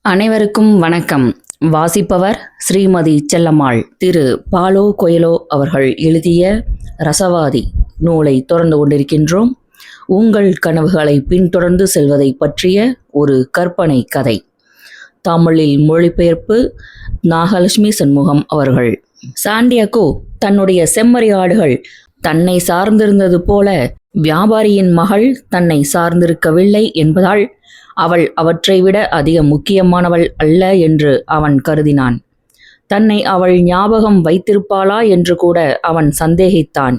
அனைவருக்கும் வணக்கம். வாசிப்பவர் ஸ்ரீமதி செல்லம்மாள். திரு பாலோ கொயலோ அவர்கள் எழுதிய ரசவாதி நூலை தொடர்ந்து கொண்டிருக்கின்றோம். உங்கள் கனவுகளை பின்தொடர்ந்து செல்வதை பற்றிய ஒரு கற்பனை கதை. தமிழில் மொழிபெயர்ப்பு நாகலட்சுமி சண்முகம் அவர்கள். சாண்டியாகோ தன்னுடைய செம்மறி ஆடுகள் தன்னை சார்ந்திருந்தது போல வியாபாரியின் மகள் தன்னை சார்ந்திருக்கவில்லை என்பதால் அவள் அவற்றை விட அதிக முக்கியமானவள் அல்ல என்று அவன் கருதினான். தன்னை அவள் ஞாபகம் வைத்திருப்பாளா என்று கூட அவன் சந்தேகித்தான்.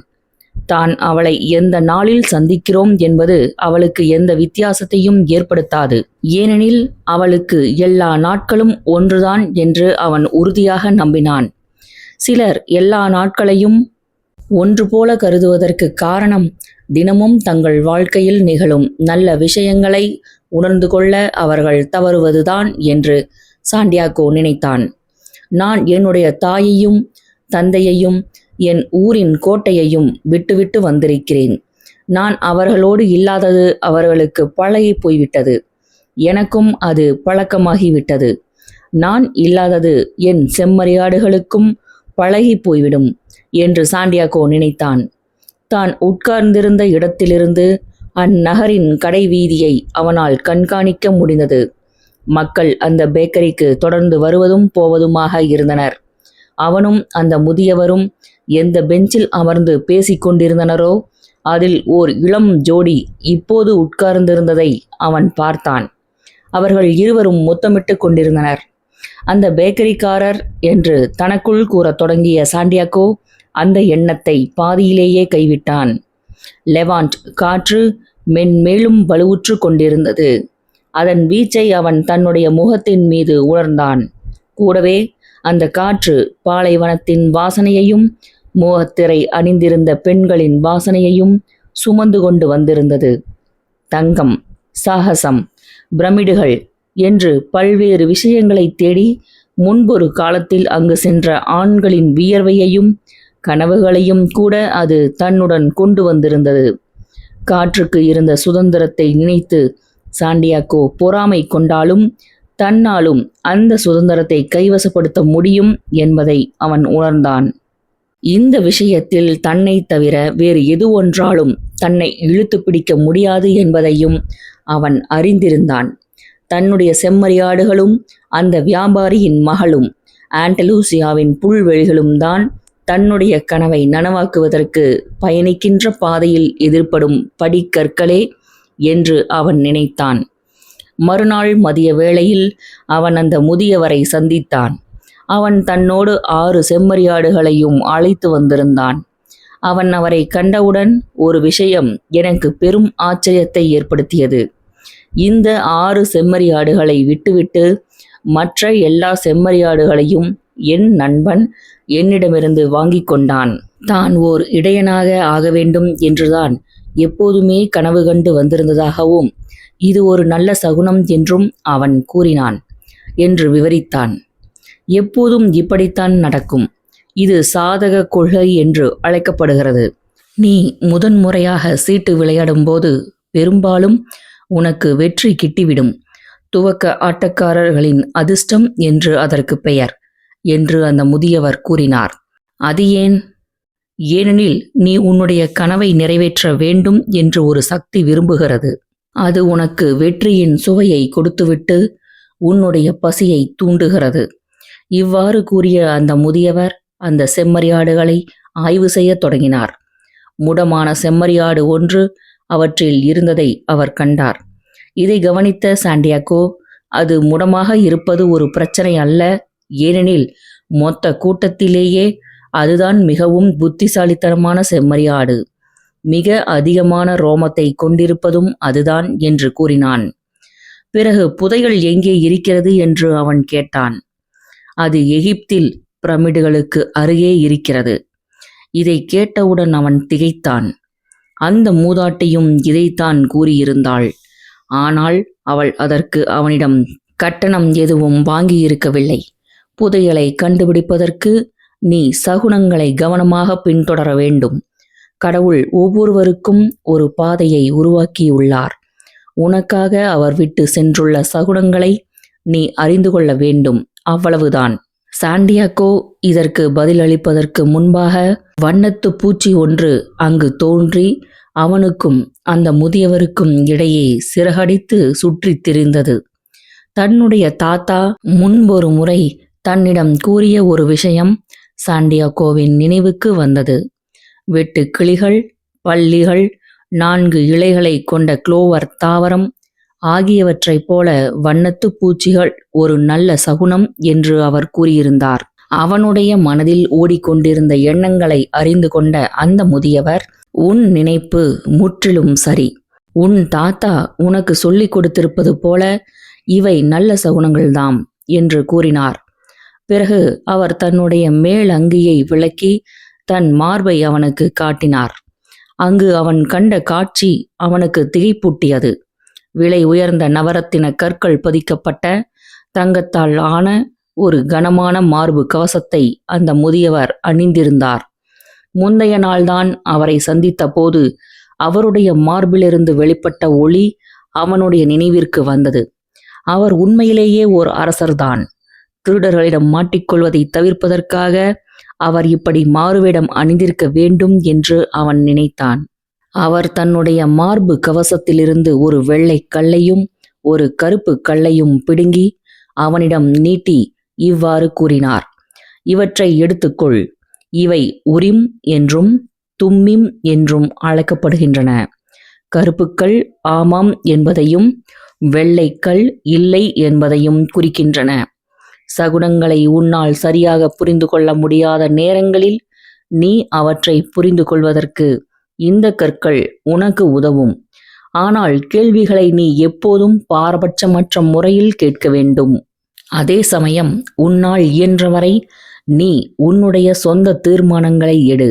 தான் அவளை எந்த நாளில் சந்திக்கிறோம் என்பது அவளுக்கு எந்த வித்தியாசத்தையும் ஏற்படுத்தாது. ஏனெனில் அவளுக்கு எல்லா நாட்களும் ஒன்றுதான் என்று அவன் உறுதியாக நம்பினான். சிலர் எல்லா நாட்களையும் ஒன்று போல கருதுவதற்கு காரணம் தினமும் தங்கள் வாழ்க்கையில் நிகழும் நல்ல விஷயங்களை உணர்ந்து கொள்ள அவர்கள் தவறுவதுதான் என்று சாண்டியாகோ நினைத்தான். நான் என்னுடைய தாயையும் தந்தையையும் என் ஊரின் கோட்டையையும் விட்டுவிட்டு வந்திருக்கிறேன். நான் அவர்களோடு இல்லாதது அவர்களுக்கு பழகி போய்விட்டது. எனக்கும் அது பழக்கமாகிவிட்டது. நான் இல்லாதது என் செம்மறியாடுகளுக்கும் பழகி போய்விடும் என்று சாண்டியாகோ நினைத்தான். தான் உட்கார்ந்திருந்த இடத்திலிருந்து அந்நகரின் கடை வீதியை அவனால் கண்காணிக்க முடிந்தது. மக்கள் அந்த பேக்கரிக்கு தொடர்ந்து வருவதும் போவதுமாக இருந்தனர். அவனும் அந்த முதியவரும் எந்த பெஞ்சில் அமர்ந்து பேசிக்கொண்டிருந்தனரோ அதில் ஓர் இளம் ஜோடி இப்போது உட்கார்ந்திருந்ததை அவன் பார்த்தான். அவர்கள் இருவரும் முத்தமிட்டு கொண்டிருந்தனர். அந்த பேக்கரிக்காரர் என்று தனக்குள் கூறத் தொடங்கிய சாண்டியாகோ அந்த எண்ணத்தை பாதியிலேயே கைவிட்டான். லெவாண்ட் காற்று மென்மேலும் வலுவுற்று கொண்டிருந்தது. அதன் வீச்சை அவன் தன்னுடைய முகத்தின் மீது உணர்ந்தான். கூடவே அந்த காற்று பாலைவனத்தின் வாசனையையும் மோகத்திரை அணிந்திருந்த பெண்களின் வாசனையையும் சுமந்து கொண்டு வந்திருந்தது. தங்கம், சாகசம், பிரமிடுகள் என்று பல்வேறு விஷயங்களை தேடி முன்பொரு காலத்தில் அங்கு சென்ற ஆண்களின் வியர்வையையும் கனவுகளையும் கூட அது தன்னுடன் கொண்டு வந்திருந்தது. காற்றுக்கு இருந்த சுதந்திரத்தை நினைத்து சாண்டியாகோ பொறாமை கொண்டாலும் தன்னாலும் அந்த சுதந்திரத்தை கைவசப்படுத்த முடியும் என்பதை அவன் உணர்ந்தான். இந்த விஷயத்தில் தன்னை தவிர வேறு எது ஒன்றாலும் தன்னை இழுத்து பிடிக்க முடியாது என்பதையும் அவன் அறிந்திருந்தான். தன்னுடைய செம்மறியாடுகளும் அந்த வியாபாரியின் மகளும் ஆண்டலூசியாவின் புல்வெளிகளும் தான் தன்னுடைய கனவை நனவாக்குவதற்கு பயணிக்கின்ற பாதையில் எதிர்ப்படும் படிக்கற்களே என்று அவன் நினைத்தான். மறுநாள் மதிய வேளையில் அவன் அந்த முதியவரை சந்தித்தான். அவன் தன்னோடு 6 செம்மறியாடுகளையும் அழைத்து வந்திருந்தான். அவன் அவரை கண்டவுடன் ஒரு விஷயம் எனக்கு பெரும் ஆச்சரியத்தை ஏற்படுத்தியது. இந்த 6 செம்மறியாடுகளை விட்டுவிட்டு மற்ற எல்லா செம்மறியாடுகளையும் என் நண்பன் என்னிடமிருந்து வாங்கி கொண்டான். தான் ஓர் இடையனாக ஆக வேண்டும் என்றுதான் எப்போதுமே கனவு கண்டு வந்திருந்ததாகவும் இது ஒரு நல்ல சகுனம் என்றும் அவன் கூறினான் என்று விவரித்தான். எப்போதும் இப்படித்தான் நடக்கும். இது சாதக கொள்கை என்று அழைக்கப்படுகிறது. நீ முதன்முறையாக சீட்டு விளையாடும்போது பெரும்பாலும் உனக்கு வெற்றி கிட்டிவிடும். துவக்க ஆட்டக்காரர்களின் அதிர்ஷ்டம் என்று அதற்கு பெயர் என்று அந்த முதியவர் கூறினார். அது ஏன்? ஏனெனில் நீ உன்னுடைய கனவை நிறைவேற்ற வேண்டும் என்று ஒரு சக்தி விரும்புகிறது. அது உனக்கு வெற்றியின் சுவையை கொடுத்துவிட்டு உன்னுடைய பசியை தூண்டுகிறது. இவ்வாறு கூறிய அந்த முதியவர் அந்த செம்மறியாடுகளை ஆய்வு செய்ய தொடங்கினார். முடமான செம்மறியாடு ஒன்று அவற்றில் இருந்ததை அவர் கண்டார். இதை கவனித்த சாண்டியாகோ அது முடமாக இருப்பது ஒரு பிரச்சனை அல்ல, ஏனெனில் மொத்த கூட்டத்திலேயே அதுதான் மிகவும் புத்திசாலித்தனமான செம்மறியாடு, மிக அதிகமான ரோமத்தை கொண்டிருப்பதும் அதுதான் என்று கூறினான். பிறகு புதையல் எங்கே இருக்கிறது என்று அவன் கேட்டான். அது எகிப்தில் பிரமிடுகளுக்கு அருகே இருக்கிறது. இதை கேட்டவுடன் அவன் திகைத்தான். அந்த மூதாட்டியும் இதைத்தான் கூறியிருந்தாள். ஆனால் அவள் அதற்கு அவனிடம் கட்டணம் எதுவும் வாங்கியிருக்கவில்லை. புதையலை கண்டுபிடிப்பதற்கு நீ சகுனங்களை கவனமாக பின்தொடர வேண்டும். கடவுள் ஒவ்வொருவருக்கும் ஒரு பாதையை உருவாக்கியுள்ளார். உனக்காக அவர் விட்டு சென்றுள்ள சகுனங்களை நீ அறிந்து கொள்ள வேண்டும், அவ்வளவுதான். சாண்டியாகோ இதற்கு பதிலளிப்பதற்கு முன்பாக வண்ணத்து பூச்சி ஒன்று அங்கு தோன்றி அவனுக்கும் அந்த முதியவருக்கும் இடையே சிறகடித்து சுற்றித் திரிந்தது. தன்னுடைய தாத்தா முன்பொரு முறை தன்னிடம் கூறிய ஒரு விஷயம் சாண்டியாகோவின் நினைவுக்கு வந்தது. வெட்டு கிளிகள், பல்லிகள், 4 இலைகளை கொண்ட குளோவர் தாவரம் ஆகியவற்றைப் போல வண்ணத்து பூச்சிகள் ஒரு நல்ல சகுனம் என்று அவர் கூறியிருந்தார். அவனுடைய மனதில் ஓடிக்கொண்டிருந்த எண்ணங்களை அறிந்து கொண்ட அந்த முதியவர், உன் நினைப்பு முற்றிலும் சரி. உன் தாத்தா உனக்கு சொல்லிக் கொடுத்திருப்பது போல இவை நல்ல சகுனங்கள்தாம் என்று கூறினார். பிறகு அவர் தன்னுடைய மேல் அங்கியை விளக்கி தன் மார்பை அவனுக்கு காட்டினார். அங்கு அவன் கண்ட காட்சி அவனுக்கு திகைப்பூட்டியது. விலை உயர்ந்த நவரத்தின கற்கள் பதிக்கப்பட்ட தங்கத்தால் ஆன ஒரு கனமான மார்பு கவசத்தை அந்த முதியவர் அணிந்திருந்தார். முந்தைய நாள்தான் அவரை சந்தித்த போது அவருடைய மார்பிலிருந்து வெளிப்பட்ட ஒளி அவனுடைய நினைவிற்கு வந்தது. அவர் உண்மையிலேயே ஓர் அரசர்தான். திருடர்களிடம் மாட்டிக்கொள்வதை தவிர்ப்பதற்காக அவர் இப்படி மாறுவேடம் அணிந்திருக்க வேண்டும் என்று அவன் நினைத்தான். அவர் தன்னுடைய மார்பு கவசத்திலிருந்து ஒரு வெள்ளை கல்லையும் ஒரு கருப்பு கல்லையும் பிடுங்கி அவனிடம் நீட்டி இவ்வாறு கூறினார், இவற்றை எடுத்துக்கொள். இவை உரிம் என்றும் தும்மிம் என்றும் அழைக்கப்படுகின்றன. கருப்புக்கள் ஆமாம் என்பதையும் வெள்ளைக்கல் இல்லை என்பதையும் குறிக்கின்றன. சகுனங்களை உன்னால் சரியாக புரிந்து கொள்ள முடியாத நேரங்களில் நீ அவற்றை புரிந்து கொள்வதற்கு இந்த கற்கள் உனக்கு உதவும். ஆனால் கேள்விகளை நீ எப்போதும் பாரபட்சமற்ற முறையில் கேட்க வேண்டும். அதே சமயம் உன்னால் இயன்றவரை நீ உன்னுடைய சொந்த தீர்மானங்களை எடு.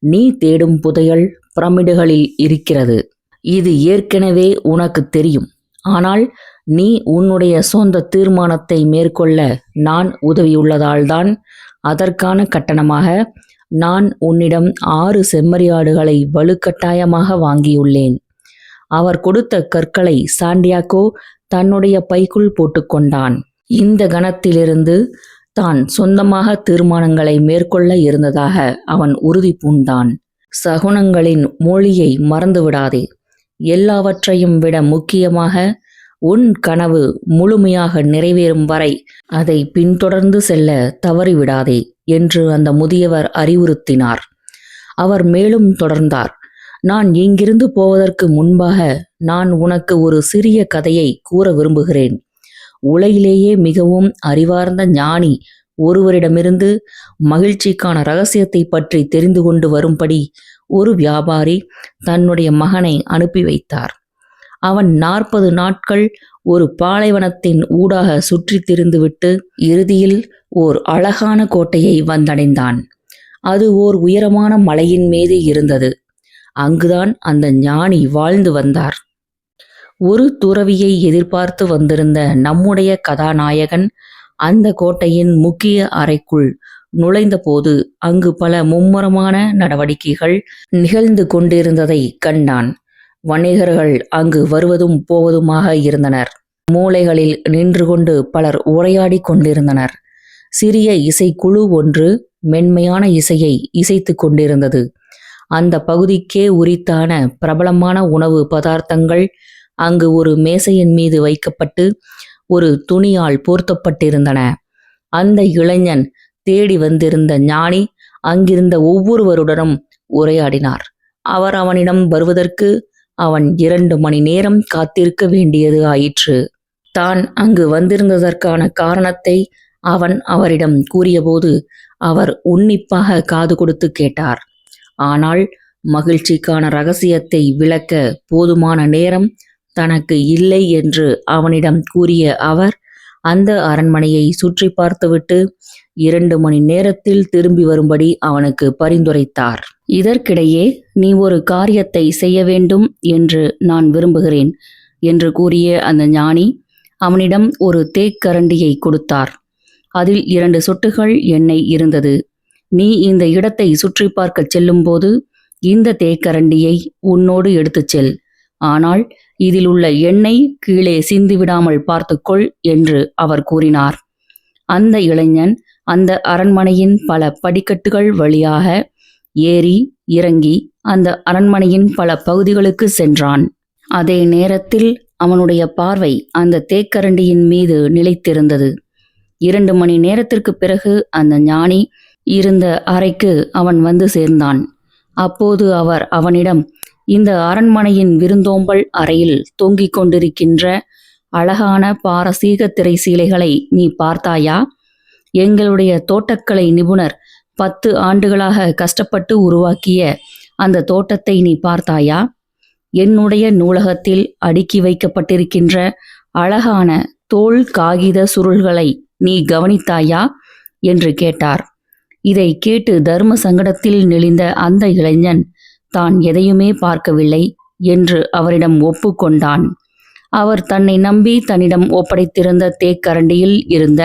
நீ தேடும் புதையல் பிரமிடுகளில் இருக்கிறது. இது ஏற்கனவே உனக்கு தெரியும். ஆனால் நீ உன்னுடைய சொந்த தீர்மானத்தை மேற்கொள்ள நான் உதவியுள்ளதால்தான் அதற்கான கட்டணமாக நான் உன்னிடம் 6 செம்மறியாடுகளை வலுக்கட்டாயமாக வாங்கியுள்ளேன். அவர் கொடுத்த கற்களை சாண்டியாகோ தன்னுடைய பைக்குள் போட்டுக்கொண்டான். இந்த கணத்திலிருந்து தான் சொந்தமாக தீர்மானங்களை மேற்கொள்ள இருந்ததாக அவன் உறுதி பூண்டான். சகுனங்களின் மொழியை மறந்துவிடாதே. எல்லாவற்றையும் விட முக்கியமாக உன் கனவு முழுமையாக நிறைவேறும் வரை அதை பின்தொடர்ந்து செல்ல தவறிவிடாதே என்று அந்த முதியவர் அறிவுறுத்தினார். அவர் மேலும் தொடர்ந்தார், நான் இங்கிருந்து போவதற்கு முன்பாக நான் உனக்கு ஒரு சிறிய கதையை கூற விரும்புகிறேன். உலகிலேயே மிகவும் அறிவார்ந்த ஞானி ஒருவரிடமிருந்து மகிழ்ச்சிக்கான இரகசியத்தை பற்றி தெரிந்து கொண்டு வரும்படி ஒரு வியாபாரி தன்னுடைய மகனை அனுப்பி வைத்தார். அவன் 40 நாட்கள் ஒரு பாலைவனத்தின் ஊடாக சுற்றித் திரிந்துவிட்டு இறுதியில் ஓர் அழகான கோட்டையை வந்தடைந்தான். அது ஓர் உயரமான மலையின் மீது இருந்தது. அங்குதான் அந்த ஞானி வாழ்ந்து வந்தார். ஒரு துறவியை எதிர்பார்த்து வந்திருந்த நம்முடைய கதாநாயகன் அந்த கோட்டையின் முக்கிய அறைக்குள் நுழைந்தபோது அங்கு பல மும்முரமான நடவடிக்கைகள் நிகழ்ந்து கொண்டிருந்ததை கண்டான். வணிகர்கள் அங்கு வருவதும் போவதுமாக இருந்தனர். மூலைகளில் நின்று கொண்டு பலர் உரையாடி கொண்டிருந்தனர். சிறிய இசைக்குழு ஒன்று மென்மையான இசையை இசைத்து கொண்டிருந்தது. அந்த பகுதிக்கே உரித்தான பிரபலமான உணவு பதார்த்தங்கள் அங்கு ஒரு மேசையின் மீது வைக்கப்பட்டு ஒரு துணியால் போர்த்தப்பட்டிருந்தன. அந்த இளைஞன் தேடி வந்திருந்த ஞானி அங்கிருந்த ஒவ்வொருவருடனும் உரையாடினார். அவர் அவனிடம் வருவதற்கு அவன் 2 மணி நேரம் காத்திருக்க வேண்டியது ஆயிற்று. தான் அங்கு வந்திருந்ததற்கான காரணத்தை அவன் அவரிடம் கூறியபோது அவர் உன்னிப்பாக காது கொடுத்து கேட்டார். ஆனால் மகிழ்ச்சிக்கான இரகசியத்தை விளக்க போதுமான நேரம் தனக்கு இல்லை என்று அவனிடம் கூறிய அவர் அந்த அரண்மனையை சுற்றி பார்த்துவிட்டு 2 மணி நேரத்தில் திரும்பி வரும்படி அவனுக்கு பரிந்துரைத்தார். இதற்கிடையே நீ ஒரு காரியத்தை செய்ய வேண்டும் என்று நான் விரும்புகிறேன் என்று கூறிய அந்த ஞானி அவனிடம் ஒரு தேக்கரண்டியை கொடுத்தார். அதில் 2 சொட்டுகள் எண்ணெய் இருந்தது. நீ இந்த இடத்தை சுற்றி பார்க்க செல்லும்போது இந்த தேக்கரண்டியை உன்னோடு எடுத்துச் செல். ஆனால் இதில் உள்ள எண்ணெய் கீழே சிந்திவிடாமல் பார்த்துக்கொள் என்று அவர் கூறினார். அந்த இளைஞன் அந்த அரண்மனையின் பல படிக்கட்டுகள் வழியாக ஏறி இறங்கி அந்த அரண்மனையின் பல பகுதிகளுக்கு சென்றான். அதே நேரத்தில் அவனுடைய பார்வை அந்த தேக்கரண்டியின் மீது நிலைத்திருந்தது. 2 மணி நேரத்திற்கு பிறகு அந்த ஞானி இருந்த அறைக்கு அவன் வந்து சேர்ந்தான். அப்போது அவர் அவனிடம், இந்த அரண்மனையின் விருந்தோம்பல் அறையில் தொங்கிக் கொண்டிருக்கின்ற அழகான பாரசீக திரை சீலைகளை நீ பார்த்தாயா? எங்களுடைய தோட்டக்கலை நிபுணர் 10 ஆண்டுகளாக கஷ்டப்பட்டு உருவாக்கிய அந்த தோட்டத்தை நீ பார்த்தாயா? என்னுடைய நூலகத்தில் அடுக்கி வைக்கப்பட்டிருக்கின்ற அழகான தோல் காகித சுருள்களை நீ கவனித்தாயா என்று கேட்டார். இதை கேட்டு தர்ம சங்கடத்தில் நெளிந்த அந்த இளைஞன் தான் எதையுமே பார்க்கவில்லை என்று அவரிடம் ஒப்புக்கொண்டான். அவர் தன்னை நம்பி தன்னிடம் ஒப்படைத்திருந்த தேக்கரண்டியில் இருந்த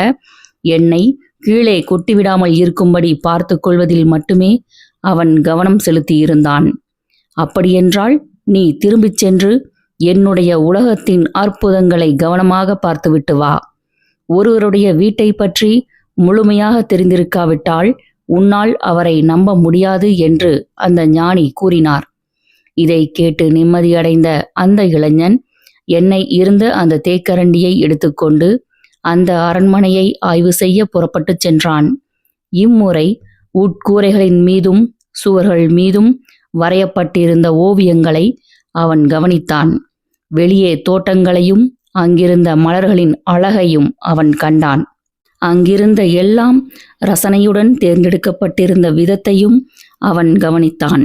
எண்ணெய் கீழே கொட்டிவிடாமல் இருக்கும்படி பார்த்து கொள்வதில் மட்டுமே அவன் கவனம் செலுத்தியிருந்தான். அப்படியென்றால் நீ திரும்பிச் சென்று என்னுடைய உலகத்தின் அற்புதங்களை கவனமாக பார்த்துவிட்டு வா. ஒருவருடைய வீட்டை பற்றி முழுமையாக தெரிந்திருக்காவிட்டால் உன்னால் அவரை நம்ப முடியாது என்று அந்த ஞானி கூறினார். இதை கேட்டு நிம்மதியடைந்த அந்த இளைஞன் எண்ணெய் இருந்த அந்த தேக்கரண்டியை எடுத்துக்கொண்டு அந்த அரண்மனையை ஆய்வு செய்ய புறப்பட்டுச் சென்றான். இம்முறை உட்கூரைகளின் மீதும் சுவர்கள் மீதும் வரையப்பட்டிருந்த ஓவியங்களை அவன் கவனித்தான். வெளியே தோட்டங்களையும் அங்கிருந்த மலர்களின் அழகையும் அவன் கண்டான். அங்கிருந்த எல்லாம் ரசனையுடன் தேர்ந்தெடுக்கப்பட்டிருந்த விதத்தையும் அவன் கவனித்தான்.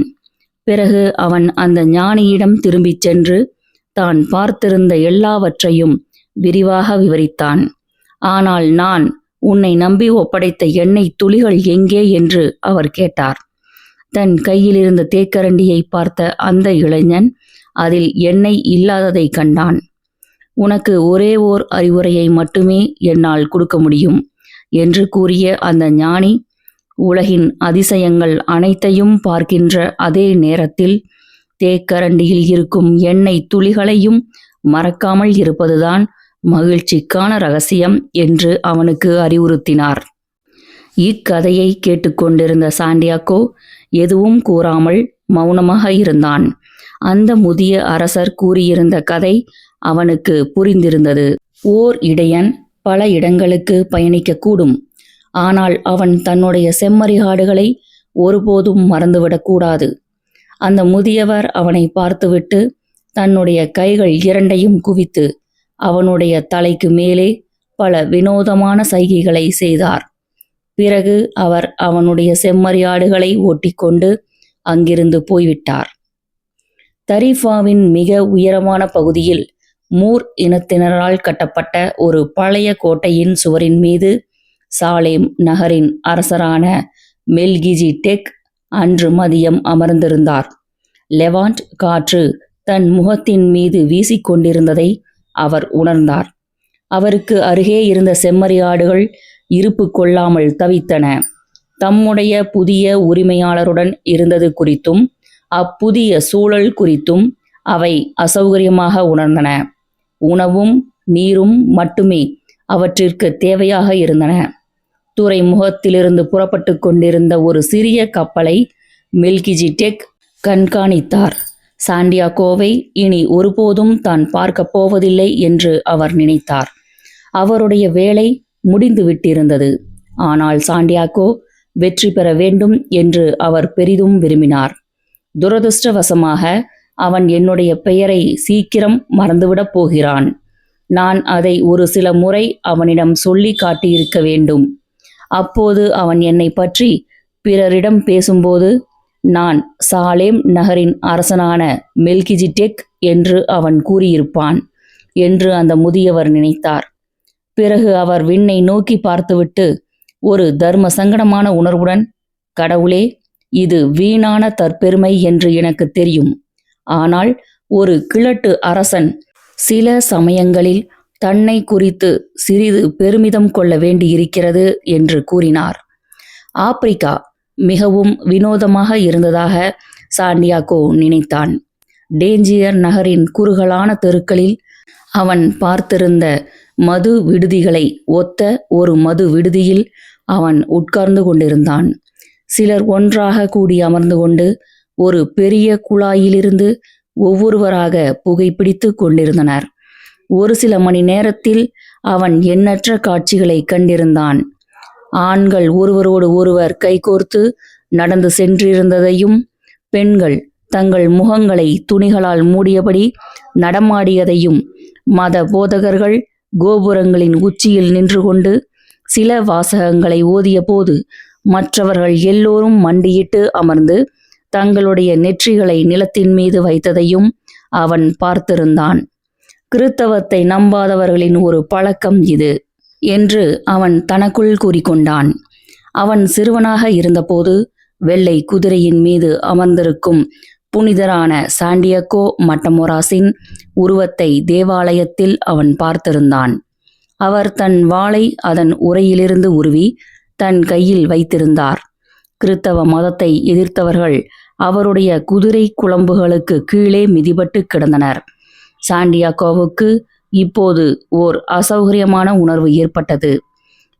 பிறகு அவன் அந்த ஞானியிடம் திரும்பிச் சென்று தான் பார்த்திருந்த எல்லாவற்றையும் விரிவாக விவரித்தான். ஆனால் நான் உன்னை நம்பி ஒப்படைத்த எண்ணெய் துளிகள் எங்கே என்று அவர் கேட்டார். தன் கையில் இருந்த தேக்கரண்டியை பார்த்த அந்த இளைஞன் அதில் எண்ணெய் இல்லாததை கண்டான். உனக்கு ஒரே ஓர் அறிவுரையை மட்டுமே என்னால் கொடுக்க முடியும் என்று கூறிய அந்த ஞானி, உலகின் அதிசயங்கள் அனைத்தையும் பார்க்கின்ற அதே நேரத்தில் தேக்கரண்டியில் இருக்கும் எண்ணெய் துளிகளையும் மறக்காமல் இருப்பதுதான் மகிழ்ச்சிக்கான ரகசியம் என்று அவனுக்கு அறிவுறுத்தினார். இக்கதையை கேட்டுக்கொண்டிருந்த சாண்டியாகோ எதுவும் கூறாமல் மௌனமாக இருந்தான். அந்த முதிய அரசர் கூறியிருந்த கதை அவனுக்கு புரிந்திருந்தது. ஓர் இடையன் பல இடங்களுக்கு பயணிக்கக்கூடும். ஆனால் அவன் தன்னுடைய செம்மறியாடுகளை ஒருபோதும் மறந்துவிடக்கூடாது. அந்த முதியவர் அவனை பார்த்துவிட்டு தன்னுடைய கைகள் 2ஐயும் குவித்து அவனுடைய தலைக்கு மேலே பல வினோதமான சைகைகளை செய்தார். பிறகு அவர் அவனுடைய செம்மறியாடுகளை ஓட்டிக்கொண்டு அங்கிருந்து போய்விட்டார். தரீஃபாவின் மிக உயரமான பகுதியில் மூர் இனத்தினரால் கட்டப்பட்ட ஒரு பழைய கோட்டையின் சுவரின் மீது சாலேம் நகரின் அரசரான மெல்கிஜிடெக் அன்று மதியம் அமர்ந்திருந்தார். லெவாண்ட் காற்று தன் முகத்தின் மீது வீசிக்கொண்டிருந்ததை அவர் உணர்ந்தார். அவருக்கு அருகே இருந்த செம்மறியாடுகள் இருப்பு கொள்ளாமல் தவித்தன. தம்முடைய புதிய உரிமையாளருடன் இருந்தது குறித்தும் அப்புதிய சூழல் குறித்தும் அவை அசௌகரியமாக உணர்ந்தன. உணவும் நீரும் மட்டுமே அவற்றிற்கு தேவையாக இருந்தன. துறைமுகத்திலிருந்து புறப்பட்டு கொண்டிருந்த ஒரு சிறிய கப்பலை மெல்கிஜிடெக் கண்காணித்தார். சாண்டியாகோவை இனி ஒருபோதும் தான் பார்க்கப் போவதில்லை என்று அவர் நினைத்தார். அவருடைய வேலை முடிந்துவிட்டிருந்தது. ஆனால் சாண்டியாகோ வெற்றி பெற வேண்டும் என்று அவர் பெரிதும் விரும்பினார். துரதிருஷ்டவசமாக அவன் என்னுடைய பெயரை சீக்கிரம் மறந்துவிடப் போகிறான். நான் அதை ஒரு சில முறை அவனிடம் சொல்லி காட்டியிருக்க வேண்டும். அப்போது அவன் என்னை பற்றி பிறரிடம் பேசும்போது நான் சாலேம் நகரின் அரசனான மெல்கிஜிடெக் என்று அவன் கூறியிருப்பான் என்று அந்த முதியவர் நினைத்தார். பிறகு அவர் விண்ணை நோக்கி பார்த்துவிட்டு ஒரு தர்ம சங்கடமான உணர்வுடன், கடவுளே, இது வீணான தற்பெருமை என்று எனக்கு தெரியும். ஆனால் ஒரு கிழட்டு அரசன் சில சமயங்களில் தன்னை குறித்து சிறிது பெருமிதம் கொள்ள வேண்டியிருக்கிறது என்று கூறினார். ஆப்பிரிக்கா மிகவும் வினோதமாக இருந்ததாக சாண்டியாகோ நினைத்தான். டேஞ்சியர் நகரின் குறுகலான தெருக்களில் அவன் பார்த்திருந்த மது விடுதிகளை ஒத்த ஒரு மது விடுதியில் அவன் உட்கார்ந்து கொண்டிருந்தான். சிலர் ஒன்றாக கூடி அமர்ந்து கொண்டு ஒரு பெரிய குழாயிலிருந்து ஒவ்வொருவராக புகைப்பிடித்து கொண்டிருந்தனர். ஒரு சில மணி நேரத்தில் அவன் எண்ணற்ற காட்சிகளை கண்டிருந்தான். ஆண்கள் ஒருவரோடு ஒருவர் கைகோர்த்து நடந்து சென்றிருந்ததையும், பெண்கள் தங்கள் முகங்களை துணிகளால் மூடியபடி நடமாடியதையும், மத போதகர்கள் கோபுரங்களின் உச்சியில் நின்று கொண்டு சில வாசகங்களை ஓதிய போது மற்றவர்கள் எல்லோரும் மண்டியிட்டு அமர்ந்து தங்களுடைய நெற்றிகளை நிலத்தின் மீது வைத்ததையும் அவன் பார்த்திருந்தான். கிறித்தவத்தை நம்பாதவர்களின் ஒரு பழக்கம் இது என்று அவன் தனக்குள் கூறிக்கொண்டான். அவன் சிறுவனாக இருந்தபோது வெள்ளை குதிரையின் மீது அமர்ந்திருக்கும் புனிதரான சாண்டியாகோ மட்டமொராஸின் உருவத்தை தேவாலயத்தில் அவன் பார்த்திருந்தான். அவர் தன் வாளை அதன் உறையிலிருந்து உருவி தன் கையில் வைத்திருந்தார். கிறித்தவ மதத்தை எதிர்த்தவர்கள் அவருடைய குதிரை குளம்புகளுக்கு கீழே மிதிபட்டு கிடந்தனர். சாண்டியாகோவுக்கு இப்போது ஓர் அசௌகரியமான உணர்வு ஏற்பட்டது.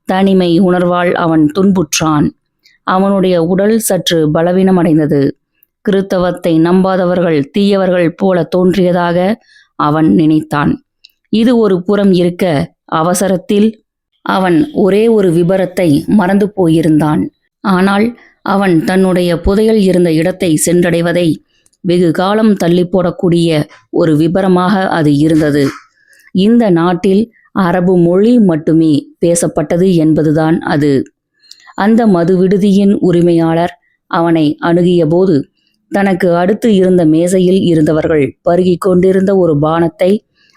தனிமை உணர்வால் அவன் துன்புற்றான். அவனுடைய உடல் சற்று பலவீனமடைந்தது. கிறித்தவத்தை நம்பாதவர்கள் தீயவர்கள் போல தோன்றியதாக அவன் நினைத்தான். இது ஒரு புறம் இருக்க, அவசரத்தில் அவன் ஒரே ஒரு விபரத்தை மறந்து போயிருந்தான். ஆனால் அவன் தன்னுடைய புதையல் இருந்த இடத்தை சென்றடைவதை வெகு காலம் தள்ளி போடக்கூடிய ஒரு விபரமாக அது இருந்தது. இந்த நாட்டில் அரபு மொழி மட்டுமே பேசப்பட்டது என்பதுதான் அது. அந்த மது விடுதியின் உரிமையாளர் அவனை அணுகிய போது தனக்கு அடுத்து இருந்த மேசையில் இருந்தவர்கள் பருகிக் கொண்டிருந்த ஒரு பானத்தை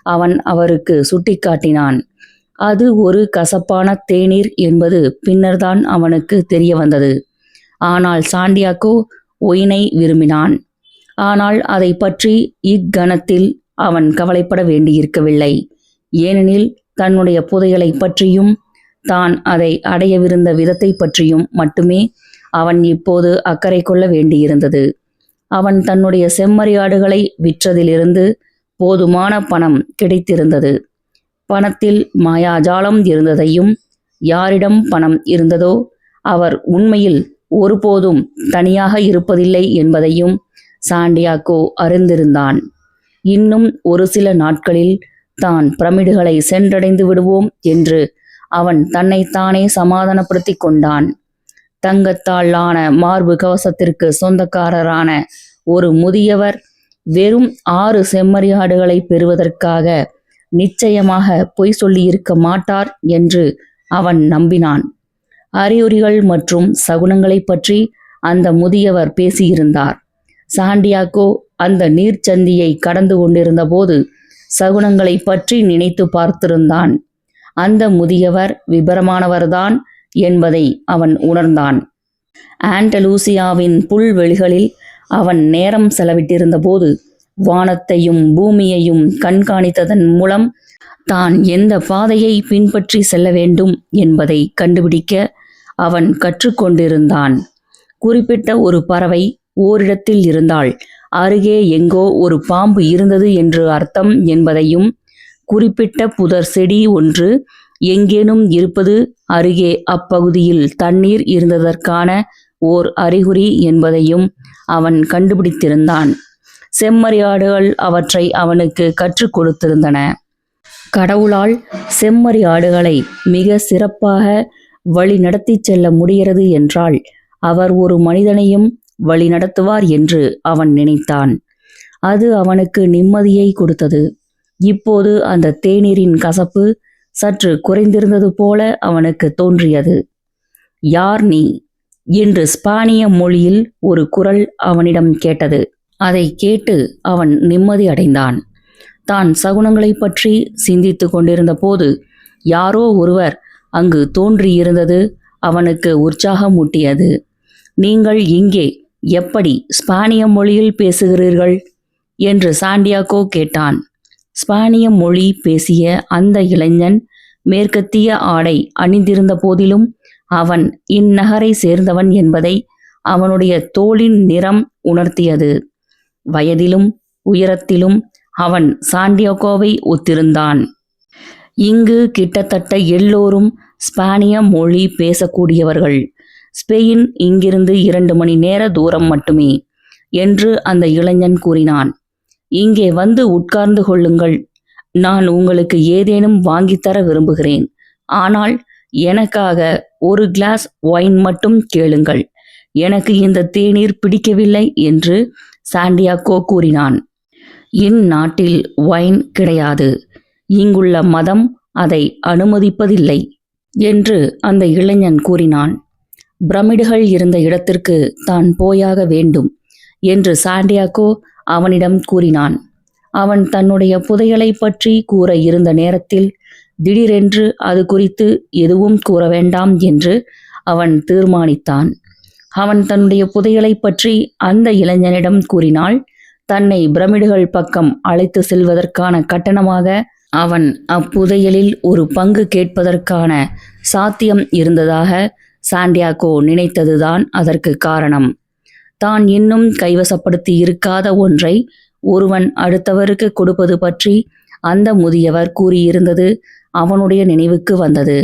அவன் அவருக்கு சுட்டிக்காட்டினான். அது ஒரு கசப்பான தேநீர் என்பது பின்னர்தான் அவனுக்கு தெரிய வந்தது. ஆனால் சாண்டியாகோ ஒயினை விரும்பினான். ஆனால் அதை பற்றி இக்கணத்தில் அவன் கவலைப்பட வேண்டியிருக்கவில்லை. ஏனெனில் தன்னுடைய புதையலை பற்றியும் தான் அதை அடையவிருந்த விதத்தை பற்றியும் மட்டுமே அவன் இப்போது அக்கறை கொள்ள வேண்டியிருந்தது. அவன் தன்னுடைய செம்மறியாடுகளை விற்றதிலிருந்து போதுமான பணம் கிடைத்திருந்தது. பணத்தில் மாயாஜாலம் இருந்ததையும், யாரிடம் பணம் இருந்ததோ அவர் உண்மையில் ஒருபோதும் தனியாக இருப்பதில்லை என்பதையும் சாண்டியாகோ அறிந்திருந்தான். இன்னும் ஒரு சில நாட்களில் தான் பிரமிடுகளை சென்றடைந்து விடுவோம் என்று அவன் தன்னைத்தானே சமாதானப்படுத்தி கொண்டான். தங்கத்தால் ஆன மார்பு கவசத்திற்கு சொந்தக்காரரான ஒரு முதியவர் வெறும் 6 செம்மறியாடுகளை பெறுவதற்காக நிச்சயமாக பொய் சொல்லியிருக்க மாட்டார் என்று அவன் நம்பினான். அறிகுறிகள் மற்றும் சகுனங்களை பற்றி அந்த முதியவர் பேசியிருந்தார். சாண்டியாகோ அந்த நீர்ச்சந்தியை கடந்து கொண்டிருந்த போது சகுனங்களை பற்றி நினைத்து பார்த்திருந்தான். அந்த முதியவர் விபரமானவர்தான் என்பதை அவன் உணர்ந்தான். ஆண்டலூசியாவின் புல்வெளிகளில் அவன் நேரம் செலவிட்டிருந்த போது வானத்தையும் பூமியையும் கண்காணித்ததன் மூலம் தான் எந்த பாதையை பின்பற்றி செல்ல வேண்டும் என்பதை கண்டுபிடிக்க அவன் கற்றுக்கொண்டிருந்தான். குறிப்பிட்ட ஒரு பறவை ஓரிடத்தில் இருந்தால் அருகே எங்கோ ஒரு பாம்பு இருந்தது என்று அர்த்தம் என்பதையும், குறிப்பிட்ட புதர் செடி ஒன்று எங்கேனும் இருப்பது அருகே அப்பகுதியில் தண்ணீர் இருந்ததற்கான ஓர் அறிகுறி என்பதையும் அவன் கண்டுபிடித்திருந்தான். செம்மறியாடுகள் அவற்றை அவனுக்கு கற்றுக் கொடுத்திருந்தன. கடவுளால் செம்மறியாடுகளை மிக சிறப்பாக வழி நடத்தி செல்ல முடிகிறது என்றால் அவர் ஒரு மனிதனையும் வழி நடத்துவார் என்று அவன் நினைத்தான். அது அவனுக்கு நிம்மதியை கொடுத்தது. இப்போது அந்த தேநீரின் கசப்பு சற்று குறைந்திருந்தது போல அவனுக்கு தோன்றியது. யார் நீ என்று ஸ்பானிய மொழியில் ஒரு குரல் அவனிடம் கேட்டது. அதை கேட்டு அவன் நிம்மதி அடைந்தான். தான் சகுனங்களை பற்றி சிந்தித்து கொண்டிருந்த போது யாரோ ஒருவர் அங்கு தோன்றியிருந்தது அவனுக்கு உற்சாகமூட்டியது. நீங்கள் இங்கே எப்படி ஸ்பானிய மொழியில் பேசுகிறீர்கள் என்று சாண்டியாகோ கேட்டான். ஸ்பானிய மொழி பேசிய அந்த இளைஞன் மேற்கத்திய ஆடை அணிந்திருந்த போதிலும் அவன் இந்நகரை சேர்ந்தவன் என்பதை அவனுடைய தோளின் நிறம் உணர்த்தியது. வயதிலும் உயரத்திலும் அவன் சாண்டியாகோவை ஒத்திருந்தான். இங்கு கிட்டத்தட்ட எல்லோரும் ஸ்பானிய மொழி பேசக்கூடியவர்கள். ஸ்பெயின் இங்கிருந்து 2 மணி நேர தூரம் மட்டுமே என்று அந்த இளைஞன் கூறினான். இங்கே வந்து உட்கார்ந்து கொள்ளுங்கள். நான் உங்களுக்கு ஏதேனும் வாங்கித்தர விரும்புகிறேன். ஆனால் எனக்காக ஒரு கிளாஸ் ஒயின் மட்டும் கேளுங்கள். எனக்கு இந்த தேநீர் பிடிக்கவில்லை என்று சாண்டியாகோ கூறினான். இந்நாட்டில் ஒயின் கிடையாது. இங்குள்ள மதம் அதை அனுமதிப்பதில்லை என்று அந்த இளைஞன் கூறினான். பிரமிடுகள் இருந்த இடத்திற்கு தான் போயாக வேண்டும் என்று சாண்டியாகோ அவனிடம் கூறினான். அவன் தன்னுடைய புதையலை பற்றி கூற இருந்த நேரத்தில் திடீரென்று அது குறித்து எதுவும் கூற வேண்டாம் என்று அவன் தீர்மானித்தான். அவன் தன்னுடைய புதையலை பற்றி அந்த இளைஞனிடம் கூறினால் தன்னை பிரமிடுகள் பக்கம் அழைத்து செல்வதற்கான கட்டணமாக அவன் அப்புதையலில் ஒரு பங்கு கேட்பதற்கான சாத்தியம் இருந்ததாக சாண்டியாகோ நினைத்ததுதான் அதற்கு காரணம். தான் இன்னும் கைவசப்படுத்தி இருக்காத ஒன்றை ஒருவன் அடுத்தவருக்கு கொடுப்பது பற்றி அந்த முதியவர் கூறியிருந்தது அவனுடைய நினைவுக்கு வந்தது.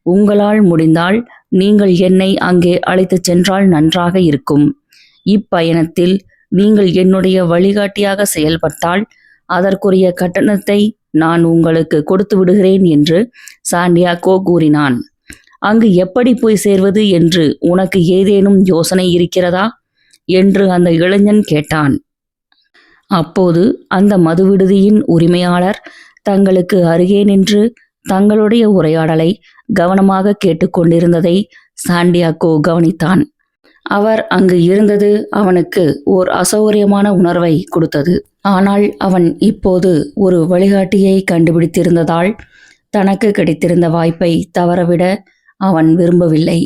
உங்களால் முடிந்தால் நீங்கள் என்னை அங்கே அழைத்துச் சென்றால் நன்றாக இருக்கும். இப்பயணத்தில் நீங்கள் என்னுடைய வழிகாட்டியாக செயல்பட்டால் அதற்குரிய கட்டணத்தை நான் உங்களுக்கு கொடுத்து விடுகிறேன் என்று சாண்டியாகோ கூறினான். அங்கு எப்படி போய் சேர்வது என்று உனக்கு ஏதேனும் யோசனை இருக்கிறதா என்று அந்த இளைஞன் கேட்டான். அப்போது அந்த மதுவிடுதியின் உரிமையாளர் தங்களுக்கு அருகே நின்று தங்களுடைய உரையாடலை கவனமாக கேட்டுக்கொண்டிருந்ததை சாண்டியாகோ கவனித்தான். அவர் அங்கு இருந்தது அவனுக்கு ஓர் அசௌகரியமான உணர்வை கொடுத்தது. ஆனால் அவன் இப்போது ஒரு வழிகாட்டியை கண்டுபிடித்திருந்ததால் தனக்கு கிடைத்திருந்த வாய்ப்பை தவறவிட அவன் விரும்பவில்லை.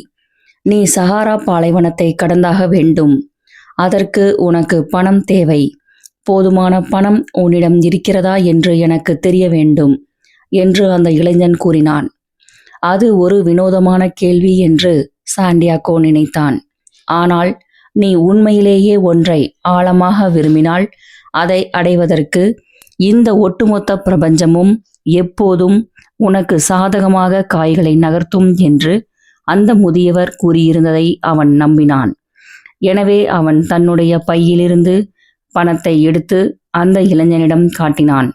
நீ சஹாரா பாலைவனத்தை கடந்தாக வேண்டும். அதற்கு உனக்கு பணம் தேவை. போதுமான பணம் உன்னிடம் இருக்கிறதா என்று எனக்கு தெரிய வேண்டும் என்று அந்த இளைஞன் கூறினான். அது ஒரு வினோதமான கேள்வி என்று சாண்டியாகோ நினைத்தான். ஆனால் நீ உண்மையிலேயே ஒன்றை ஆழமாக விரும்பினால் அதை அடைவதற்கு இந்த ஒட்டுமொத்த பிரபஞ்சமும் எப்போதும் உனக்கு சாதகமாக காய்களை நகர்த்தும் என்று அந்த முதியவர் கூறியிருந்ததை அவன் நம்பினான். எனவே அவன் தன்னுடைய பையிலிருந்து பணத்தை எடுத்து அந்த இளைஞனிடம் காட்டினான்.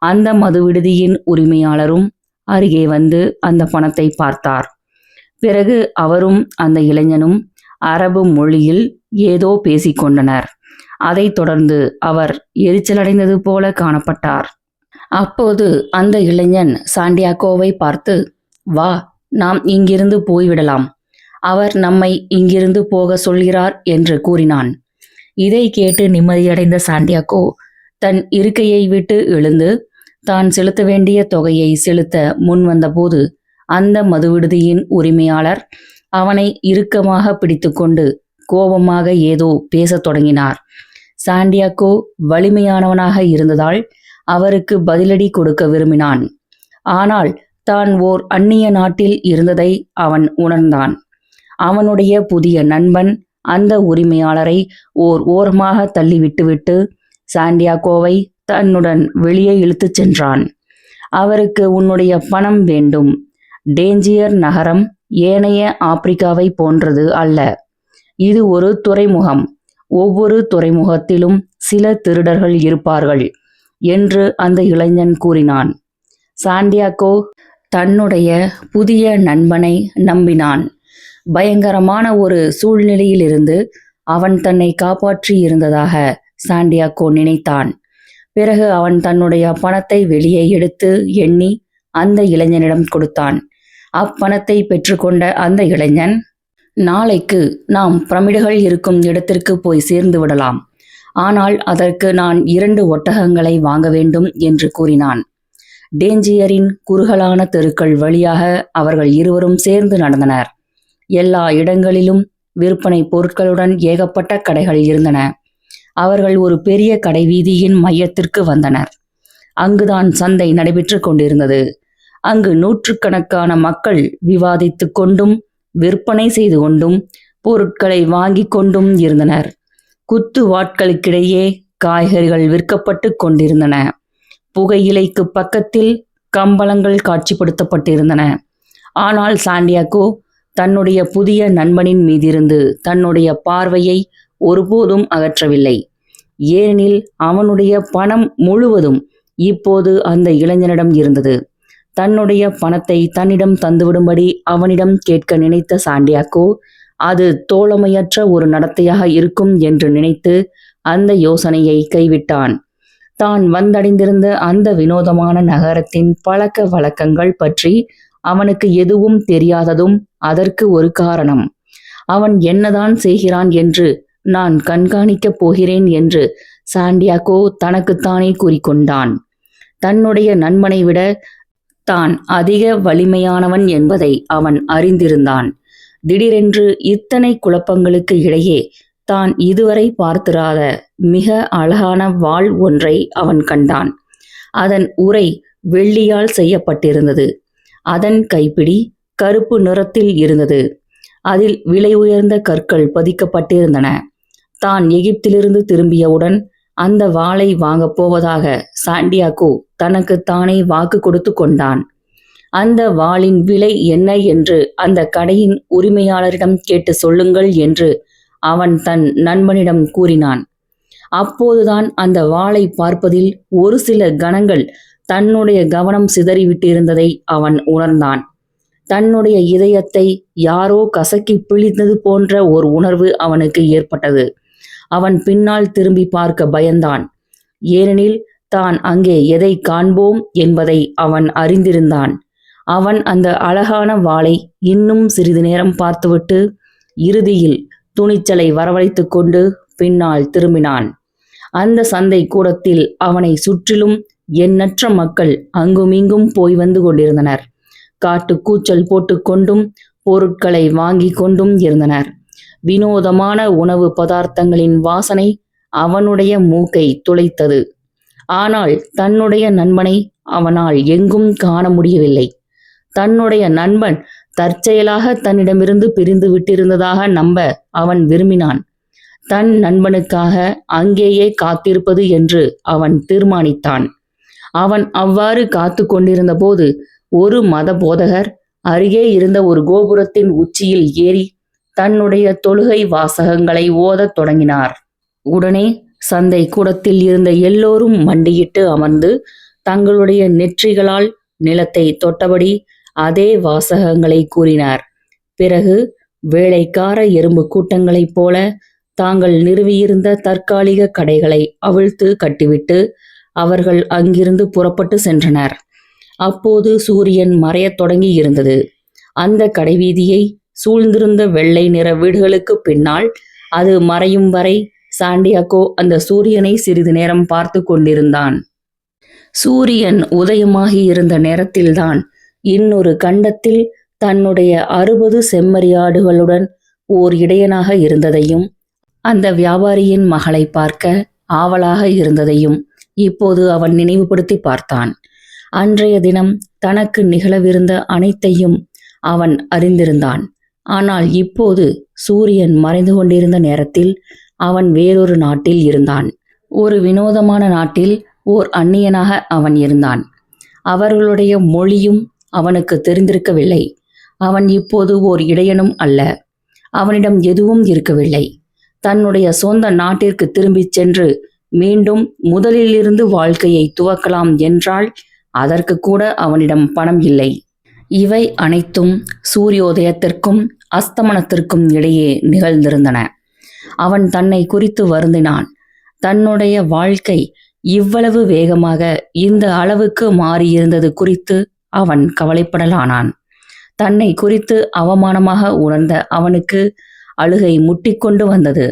அந்த மதுவிடுதியின் உரிமையாளரும் அருகே வந்து அந்த பணத்தை பார்த்தார். பிறகு அவரும் அந்த இளைஞனும் அரபு மொழியில் ஏதோ பேசிக்கொண்டனர். அதைத் தொடர்ந்து அவர் எரிச்சலடைந்தது போல காணப்பட்டார். அப்போது அந்த இளைஞன் சாண்டியாகோவை பார்த்து, வா, நாம் இங்கிருந்து போய்விடலாம். அவர் நம்மை இங்கிருந்து போக சொல்கிறார் என்று கூறினான். இதை கேட்டு நிம்மதியடைந்த சாண்டியாகோ தன் இருக்கையை விட்டு எழுந்து தான் செலுத்த வேண்டிய தொகையை செலுத்த முன்வந்தபோது அந்த மதுவிடுதியின் உரிமையாளர் அவனை இறுக்கமாக பிடித்துக்கொண்டு கோபமாக ஏதோ பேசத் தொடங்கினார். சாண்டியாகோ வலிமையானவனாக இருந்ததால் அவருக்கு பதிலடி கொடுக்க விரும்பினான். ஆனால் தான் ஓர் அந்நிய நாட்டில் இருந்ததை அவன் உணர்ந்தான். அவனுடைய புதிய நண்பன் அந்த உரிமையாளரை ஓர் ஓரமாக தள்ளிவிட்டுவிட்டு சாண்டியாகோவை தன்னுடன் வெளியே இழுத்துச் சென்றான். அவருக்கு உன்னுடைய பணம் வேண்டும். டேஞ்சியர் நகரம் ஏனைய ஆப்பிரிக்காவை போன்றது அல்ல. இது ஒரு துறைமுகம். ஒவ்வொரு துறைமுகத்திலும் சில திருடர்கள் இருப்பார்கள் என்று அந்த இளைஞன் கூறினான். சாண்டியாகோ தன்னுடைய புதிய நண்பனை நம்பினான். பயங்கரமான ஒரு சூழ்நிலையிலிருந்து அவன் தன்னை காப்பாற்றி இருந்ததாக சாண்டியாகோ நினைத்தான். பிறகு அவன் தன்னுடைய பணத்தை வெளியே எடுத்து எண்ணி அந்த இளைஞனிடம் கொடுத்தான். அப்பணத்தை பெற்றுக்கொண்ட அந்த இளைஞன், நாளைக்கு நாம் பிரமிடுகள் இருக்கும் இடத்திற்கு போய் சேர்ந்து விடலாம். ஆனால் அதற்கு நான் 2 ஒட்டகங்களை வாங்க வேண்டும் என்று கூறினான். டேஞ்சியரின் குறுகலான தெருக்கள் வழியாக அவர்கள் இருவரும் சேர்ந்து நடந்தனர். எல்லா இடங்களிலும் விற்பனை பொருட்களுடன் ஏகப்பட்ட கடைகள் இருந்தன. அவர்கள் ஒரு பெரிய கடை வீதியின் மையத்திற்கு வந்தனர். அங்குதான் சந்தை நடைபெற்று கொண்டிருந்தது. அங்கு நூற்றுக்கணக்கான மக்கள் விவாதித்து கொண்டும் விற்பனை செய்து கொண்டும் பொருட்களை வாங்கி கொண்டும் இருந்தனர். குத்து வாட்களுக்கிடையே காய்கறிகள் விற்கப்பட்டு கொண்டிருந்தன. புகையிலைக்கு பக்கத்தில் கம்பளங்கள் காட்சிப்படுத்தப்பட்டிருந்தன. ஆனால் சாண்டியாகோ தன்னுடைய புதிய நண்பனின் மீதிருந்து தன்னுடைய பார்வையை ஒருபோதும் அகற்றவில்லை. ஏனெனில் அவனுடைய பணம் முழுவதும் இப்போது அந்த இளைஞனிடம் இருந்தது. தன்னுடைய பணத்தை தன்னிடம் தந்துவிடும்படி அவனிடம் கேட்க நினைத்த சாண்டியாகோ அது தோழமையற்ற ஒரு நடத்தையாக இருக்கும் என்று நினைத்து அந்த யோசனையை கைவிட்டான். தான் வந்தடைந்திருந்த அந்த வினோதமான நகரத்தின் பழக்க வழக்கங்கள் பற்றி அவனுக்கு எதுவும் தெரியாததும் அதற்கு ஒரு காரணம். அவன் என்னதான் செய்கிறான் என்று நான் கண்காணிக்கப் போகிறேன் என்று சாண்டியாகோ தனக்குத்தானே கூறிக்கொண்டான். தன்னுடைய நண்பனை விட தான் அதிக வலிமையானவன் என்பதை அவன் அறிந்திருந்தான். திடீரென்று இத்தனை குழப்பங்களுக்கு இடையே தான் இதுவரை பார்த்திராத மிக அழகான வாள் ஒன்றை அவன் கண்டான். அதன் உறை வெள்ளியால் செய்யப்பட்டிருந்தது. அதன் கைப்பிடி கருப்பு நிறத்தில் இருந்தது. அதில் விலை உயர்ந்த கற்கள் பதிக்கப்பட்டிருந்தன. தான் எகிப்திலிருந்து திரும்பியவுடன் அந்த வாளை வாங்கப் போவதாக சாண்டியாகோ தனக்குத்தானே வாக்கு கொடுத்து கொண்டான். அந்த வாளின் விலை என்ன என்று அந்த கடையின் உரிமையாளரிடம் கேட்டு சொல்லுங்கள் என்று அவன் தன் நண்பனிடம் கூறினான். அப்போதுதான் அந்த வாளை பார்ப்பதில் ஒரு சில கணங்கள் தன்னுடைய கவனம் சிதறிவிட்டிருந்ததை அவன் உணர்ந்தான். தன்னுடைய இதயத்தை யாரோ கசக்கி பிழிந்தது போன்ற ஒரு உணர்வு அவனுக்கு ஏற்பட்டது. அவன் பின்னால் திரும்பி பார்க்க பயந்தான். ஏனெனில் தான் அங்கே எதை காண்போம் என்பதை அவன் அறிந்திருந்தான். அவன் அந்த அழகான வாளை இன்னும் சிறிது நேரம் பார்த்துவிட்டு இறுதியில் துணிச்சலை வரவழைத்து கொண்டு பின்னால் திரும்பினான். அந்த சந்தை கூடத்தில் அவனை சுற்றிலும் எண்ணற்ற மக்கள் அங்குமிங்கும் போய் வந்து கொண்டிருந்தனர். காட்டு கூச்சல் போட்டுக்கொண்டும் பொருட்களை வாங்கி கொண்டும் இருந்தனர். வினோதமான உணவு பதார்த்தங்களின் வாசனை அவனுடைய மூக்கை துளைத்தது. ஆனால் தன்னுடைய நண்பனை அவனால் எங்கும் காண முடியவில்லை. தன்னுடைய நண்பன் தற்செயலாக தன்னிடமிருந்து பிரிந்து விட்டிருந்ததாக நம்ப அவன் விரும்பினான். தன் நண்பனுக்காக அங்கேயே காத்திருப்பது என்று அவன் தீர்மானித்தான். அவன் அவ்வாறு காத்து கொண்டிருந்த போது ஒரு மத போதகர் அருகே இருந்த ஒரு கோபுரத்தின் உச்சியில் ஏறி தன்னுடைய தொழுகை வாசகங்களை ஓதத் தொடங்கினார். உடனே சந்தை கூடத்தில் இருந்த எல்லோரும் மண்டியிட்டு அமர்ந்து தங்களுடைய நெற்றிகளால் நிலத்தை தொட்டபடி அதே வாசகங்களை கூறினார். பிறகு வேலைக்கார எறும்பு கூட்டங்களைப் போல தாங்கள் நிறுவியிருந்த தற்காலிக கடைகளை அவிழ்த்து கட்டிவிட்டு அவர்கள் அங்கிருந்து புறப்பட்டு சென்றனர். அப்போது சூரியன் மறையத் தொடங்கி இருந்தது. அந்த கடைவீதியை சூழ்ந்திருந்த வெள்ளை நிற வீடுகளுக்கு பின்னால் அது மறையும் வரை சாண்டியாகோ அந்த சூரியனை சிறிது நேரம் பார்த்து கொண்டிருந்தான். சூரியன் உதயமாகி இருந்த நேரத்தில்தான் இன்னொரு கண்டத்தில் தன்னுடைய 60 செம்மறியாடுகளுடன் ஓர் இடையனாக இருந்ததையும் அந்த வியாபாரியின் மகளை பார்க்க ஆவலாக இருந்ததையும் இப்போது அவன் நினைவுபடுத்தி பார்த்தான். அன்றைய தினம் தனக்கு நிகழவிருந்த அனைத்தையும் அவன் அறிந்திருந்தான். ஆனால் இப்போது சூரியன் மறைந்து கொண்டிருந்த நேரத்தில் அவன் வேறொரு நாட்டில் இருந்தான். ஒரு வினோதமான நாட்டில் ஓர் அந்நியனாக அவன் இருந்தான். அவர்களுடைய மொழியும் அவனுக்கு தெரிந்திருக்கவில்லை. அவன் இப்போது ஓர் இடையனும் அல்ல. அவனிடம் எதுவும் இருக்கவில்லை. தன்னுடைய சொந்த நாட்டிற்கு திரும்பிச் சென்று மீண்டும் முதலிலிருந்து வாழ்க்கையை துவக்கலாம் என்றால் அதற்கு கூட அவனிடம் பணம் இல்லை. இவை அனைத்தும் சூரியோதயத்திற்கும் அஸ்தமனத்திற்கும் இடையே நிகழ்ந்திருந்தன. அவன் தன்னை குறித்து வருந்தினான். தன்னுடைய வாழ்க்கை இவ்வளவு வேகமாக இந்த அளவுக்கு மாறியிருந்தது குறித்து அவன் கவலைப்படலானான். தன்னை குறித்து அவமானமாக உணர்ந்த அவனுக்கு அழுகை முட்டிக்கொண்டு வந்தது.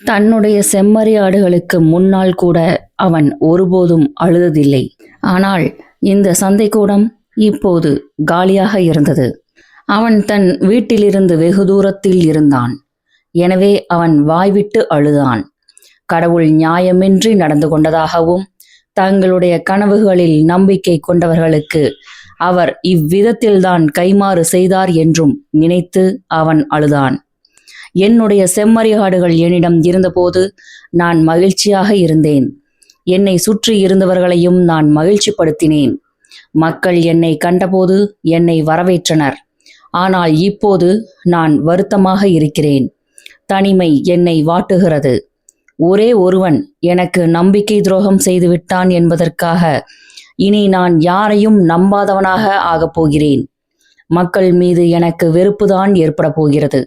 தன்னுடைய செம்மறியாடுகளுக்கு முன்னால் கூட அவன் ஒருபோதும் அழுததில்லை. ஆனால் இந்த சந்தைக்கூடம் இப்போது காலியாக இருந்தது. அவன் தன் வீட்டிலிருந்து வெகு தூரத்தில் இருந்தான். எனவே அவன் வாய்விட்டு அழுதான். கடவுள் நியாயமின்றி நடந்து கொண்டதாகவும் தங்களுடைய கனவுகளில் நம்பிக்கை கொண்டவர்களுக்கு அவர் இவ்விதத்தில்தான் கைமாறு செய்தார் என்றும் நினைத்து அவன் அழுதான். என்னுடைய செம்மறியாடுகள் என்னிடம் இருந்தபோது நான் மகிழ்ச்சியாக இருந்தேன். என்னை சுற்றி இருந்தவர்களையும் நான் மகிழ்ச்சிப்படுத்தினேன். மக்கள் என்னை கண்டபோது என்னை வரவேற்றனர். ஆனால் இப்போது நான் வருத்தமாக இருக்கிறேன். தனிமை என்னை வாட்டுகிறது. ஒரே ஒருவன் எனக்கு நம்பிக்கை துரோகம் செய்துவிட்டான் என்பதற்காக இனி நான் யாரையும் நம்பாதவனாக ஆகப் போகிறேன். மக்கள் மீது எனக்கு வெறுப்புதான் ஏற்பட போகிறது.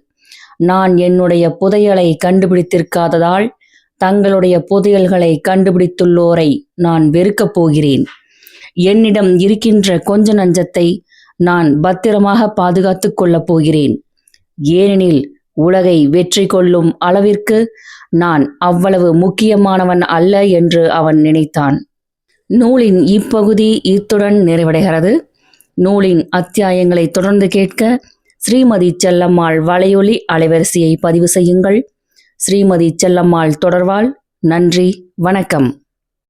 நான் என்னுடைய புதையலை கண்டுபிடித்திருக்காததால் தங்களுடைய புதையல்களை கண்டுபிடித்துள்ளோரை நான் வெறுக்கப் போகிறேன். என்னிடம் இருக்கின்ற கொஞ்ச நஞ்சத்தை நான் பத்திரமாக பாதுகாத்து கொள்ளப் போகிறேன். ஏனெனில் உலகை வெற்றி கொள்ளும் அளவிற்கு நான் அவ்வளவு முக்கியமானவன் அல்ல என்று அவன் நினைத்தான். நூலின் இப்பகுதி இத்துடன் நிறைவடைகிறது. நூலின் அத்தியாயங்களை தொடர்ந்து கேட்க ஸ்ரீமதி செல்லம்மாள் வலையொலி அலைவரிசையை பதிவு செய்யுங்கள். ஸ்ரீமதி செல்லம்மாள் தொடர்வாள். நன்றி, வணக்கம்.